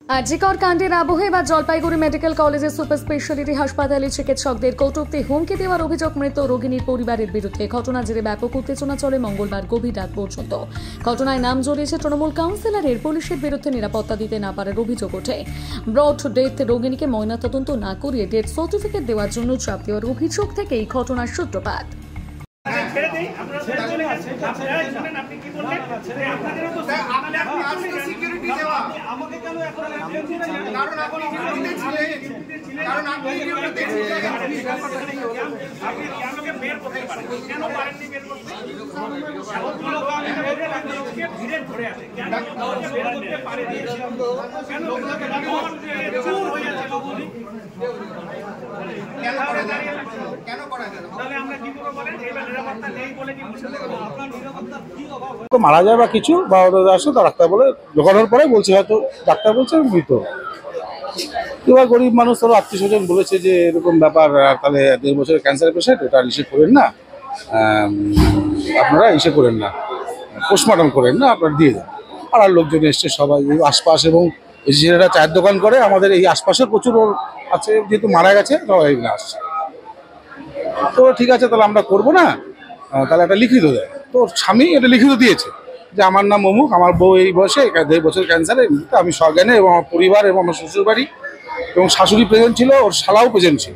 আজিকর কাণ্ডের আবহে বা জলপাইগুড়ি মেডিকেল কলেজের সুপার স্পেশালিটি হাসপাতালে চিকিৎসকদের কটূক্তি হুমকি দেওয়ার অভিযোগ মৃত রোগিনীর পরিবারের বিরুদ্ধে। ঘটনা জেরে ব্যাপক উত্তেজনা চলে মঙ্গলবার গভীর রাত পর্যন্ত। ঘটনায় নাম জড়িয়েছে তৃণমূল কাউন্সিলরের। পুলিশের বিরুদ্ধে নিরাপত্তা দিতে না পারার অভিযোগ ওঠে। ব্রড ডেথ রোগিণীকে ময়নাতদন্ত না করিয়ে ডেথ সার্টিফিকেট দেওয়ার জন্য চাপ দেওয়ার অভিযোগ থেকেই ঘটনার সূত্রপাত। মারা যায় বা কিছু বা আসে তো ডাক্তার বলে ঢোকানোর পরে বলছে, হয়তো ডাক্তার বলছে মৃত। এবার গরিব মানুষ, ধরো আত্মীয় স্বজন বলেছে যে এরকম ব্যাপার, তাহলে 1.5 বছরের ক্যান্সার পেশেন্ট, এটা ইসে করেন না, আপনারা ইসে করেন না, পোস্টমর্টম করেন না, আপনারা দিয়ে দেন। পাড়ার লোকজন এসছে সবাই, আশপাশ, এবং ছেলেরা চায়ের দোকান করে, আমাদের এই আশপাশে প্রচুর আছে, যেহেতু মারা গেছে সবাই এখানে আসছে। তো ঠিক আছে, তাহলে আমরা করবো না, তাহলে একটা লিখিত দেয়। তো স্বামী এটা লিখিত দিয়েছে যে আমার নাম অমুক, আমার বউ এই বয়সে 1.5 বছর ক্যান্সারে, আমি সজ্ঞানে, এবং আমার পরিবার এবং আমার শ্বশুরবাড়ি এবং শাশুড়ি প্রেজেন্ট ছিল, ওর শালাও প্রেজেন্ট ছিল।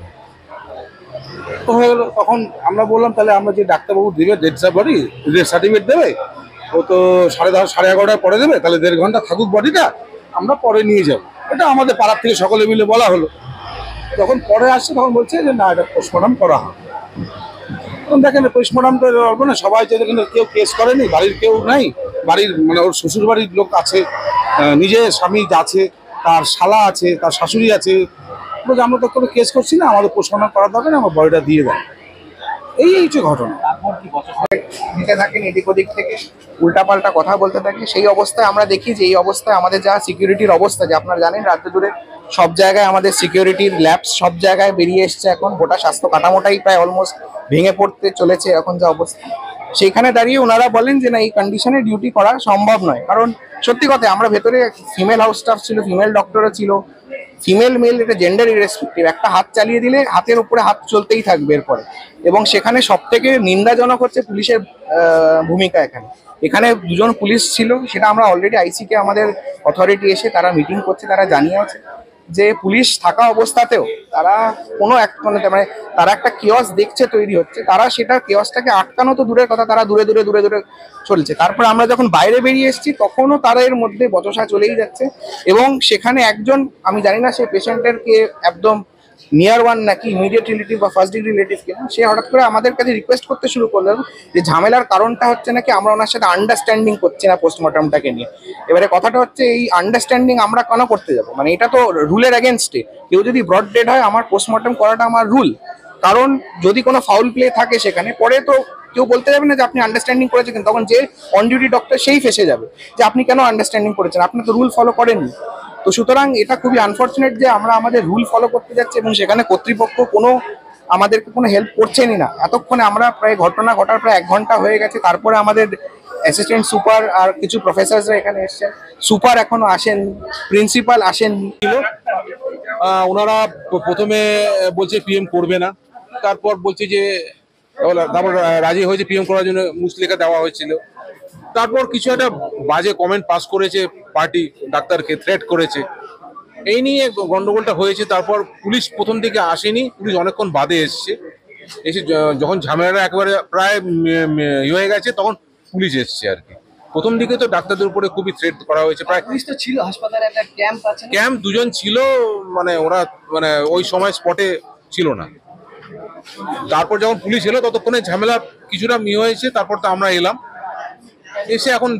তো হয়ে গেলো। তখন আমরা বললাম, তাহলে আমরা যে ডাক্তারবাবু দেবে ডেথ সার্টিফিকেট দেবে, ও তো 10:30 11:30 পরে দেবে, তাহলে 1.5 ঘন্টা থাকুক বডিটা, আমরা পরে নিয়ে যাবো। এটা আমাদের পাড়ার থেকে সকলে মিলে বলা হলো। যখন পরে আসছে তখন বলছে যে না, এটা পোস্টমর্টম করা হবে। তখন দেখেন পোস্টমর্টম তো হবে না, সবাই যে দেখেন কেউ কেস করেনি, বাড়ির কেউ নাই, বাড়ির মানে ওর শ্বশুর বাড়ির লোক আছে, নিজে স্বামী আছে, তার শালা আছে, তার শাশুড়ি আছে, বলছে আমরা তো কোনো কেস করছি না, আমাদের পোস্টমর্টম করা দরকার না, আমার বডিটা দিয়ে দেয়। এই হচ্ছে ঘটনা। দিতে থাকেন এদিক ওদিক থেকে, উল্টাপাল্টা কথা বলতে থাকে। সেই অবস্থায় আমরা দেখি যে এই অবস্থায় আমাদের যা সিকিউরিটির অবস্থা, যে আপনারা জানেন রাজ্য জুড়ে সব জায়গায় আমাদের সিকিউরিটির ল্যাবস সব জায়গায় বেরিয়ে এসছে। এখন গোটা স্বাস্থ্য কাঠামোটাই প্রায় অলমোস্ট ভেঙে পড়তে চলেছে এখন যা অবস্থা। সেইখানে দাঁড়িয়ে ওনারা বলেন যে না, এই কন্ডিশনে ডিউটি করা সম্ভব নয়। কারণ সত্যি কথা, আমরা ভেতরে ফিমেল হাউস স্টাফ ছিল, ফিমেল ডক্টরও ছিল, ফিমেল মেল এটা জেন্ডার ইরেসপেক্টিভ। একটা হাত চালিয়ে দিলে হাতের উপরে হাত চলতেই থাকবে এরপরে। এবং সেখানে সব থেকে নিন্দাজনক হচ্ছে পুলিশের ভূমিকা। এখানে দুজন পুলিশ ছিল, সেটা আমরা অলরেডি আইসিকে আমাদের অথরিটি এসে তারা মিটিং করছে, তারা জানিয়েছে যে পুলিশ থাকা অবস্থাতেও তারা কোনো মানে তারা একটা কেওয়াস দেখছে তৈরি হচ্ছে, তারা সেটা কেওয়াসটাকে আটকানো তো দূরের কথা, তারা দূরে দূরে দূরে দূরে চলছে। তারপর আমরা যখন বাইরে বেরিয়ে এসেছি তখনও তারা এর মধ্যে বচসা চলেই যাচ্ছে। এবং সেখানে একজন, আমি জানি না সে পেশেন্টের কে একদম নিয়ার ওয়ান নাকি ইমিডিয়েট রিলেটিভ বা ফার্স্ট ডিগ্রি রিলেটিভ কিনা, সে হঠাৎ করে আমাদের কাছে রিকোয়েস্ট করতে শুরু করলেন যে ঝামেলার কারণটা হচ্ছে নাকি আমরা ওনার সাথে আন্ডারস্ট্যান্ডিং করছি না পোস্টমর্টমটাকে নিয়ে। এবারে কথাটা হচ্ছে, এই আন্ডারস্ট্যান্ডিং আমরা কেন করতে যাবো? মানে এটা তো রুলের এগেনস্টে। কেউ যদি ব্রড ডেড হয়, আমার পোস্টমর্টম করাটা আমার রুল। কারণ যদি কোনো ফাউল প্লে থাকে সেখানে, পরে তো কেউ বলতে যাবে না যে আপনি আন্ডারস্ট্যান্ডিং করেছেন, তখন যে অন ডিউটি ডক্টর সেই ফেসে যাবে যে আপনি কেন আন্ডারস্ট্যান্ডিং করেছেন, আপনি তো রুল ফলো করেননি। তো সুতরাং এটা খুবই আনফর্চুনেট যে আমরা আমাদের রুল ফলো করতে যাচ্ছি এবং সেখানে কর্তৃপক্ষ আমাদেরকে কোনো হেল্প করছেনই না। এতক্ষণে আমরা প্রায় ঘটনা ঘটার প্রায় 1 ঘন্টা হয়ে গেছে। তারপরে আমাদের অ্যাসিস্ট্যান্ট সুপার আর কিছু প্রফেসররা এখানে এসেছেন, সুপার এখনো আসেন, প্রিন্সিপাল আসেননি। ওনারা প্রথমে বলছে পিএম করবে না, তারপর বলছে যে, তারপর রাজি হয়েছে পিএম করার জন্য মুচলেখা দেওয়া হয়েছিল। তারপর কিছু একটা বাজে কমেন্ট পাস করেছে পার্টি, ডাক্তারকে থ্রেট করেছে, এই নিয়ে গন্ডগোলটা হয়েছে। তারপর পুলিশ প্রথম দিকে আসেনি, পুলিশ অনেকক্ষণ বাদে এসছে। এসে যখন ঝামেলাটা একেবারে প্রায় হয়ে গেছে, তখন পুলিশ এসছে আর কি। প্রথম দিকে তো ডাক্তারদের উপরে খুবই থ্রেট করা হয়েছে। প্রায় পুলিশ তো ছিল হাসপাতালে, একটা ক্যাম্প আছে, ক্যাম্প 2 জন ছিল, মানে ওরা মানে ওই সময় স্পটে ছিল না। তারপর যখন পুলিশ এলো ততক্ষণে ঝামেলা কিছুটা হয়েছে। তারপর তো আমরা এলাম, এসে এখন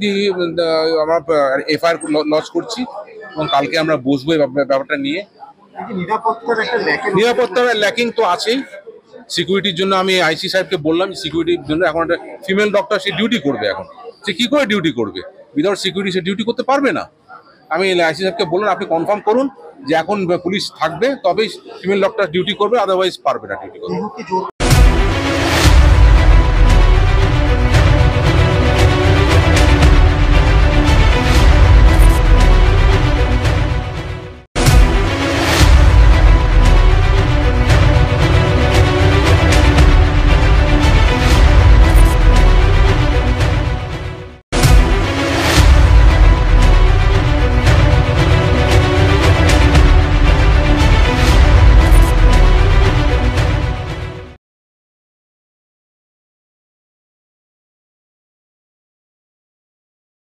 আমরা এফআইআর লঞ্চ করছি এবং কালকে আমরা বসবো এই ব্যাপারটা নিয়ে। নিরাপত্তার ল্যাকিং তো আছেই। সিকিউরিটির জন্য আমি আইসি সাহেবকে বললাম, সিকিউরিটির জন্য এখন একটা ফিমেল ডক্টর সে ডিউটি করবে। এখন সে কি করে ডিউটি করবে? উইদাউট সিকিউরিটি সে ডিউটি করতে পারবে না। আমি আইসি সাহেবকে বললাম, আপনি কনফার্ম করুন যে এখন পুলিশ থাকবে, তবেই ফিমেল ডক্টর ডিউটি করবে, আদারওয়াইজ পারবে না ডিউটি করতে।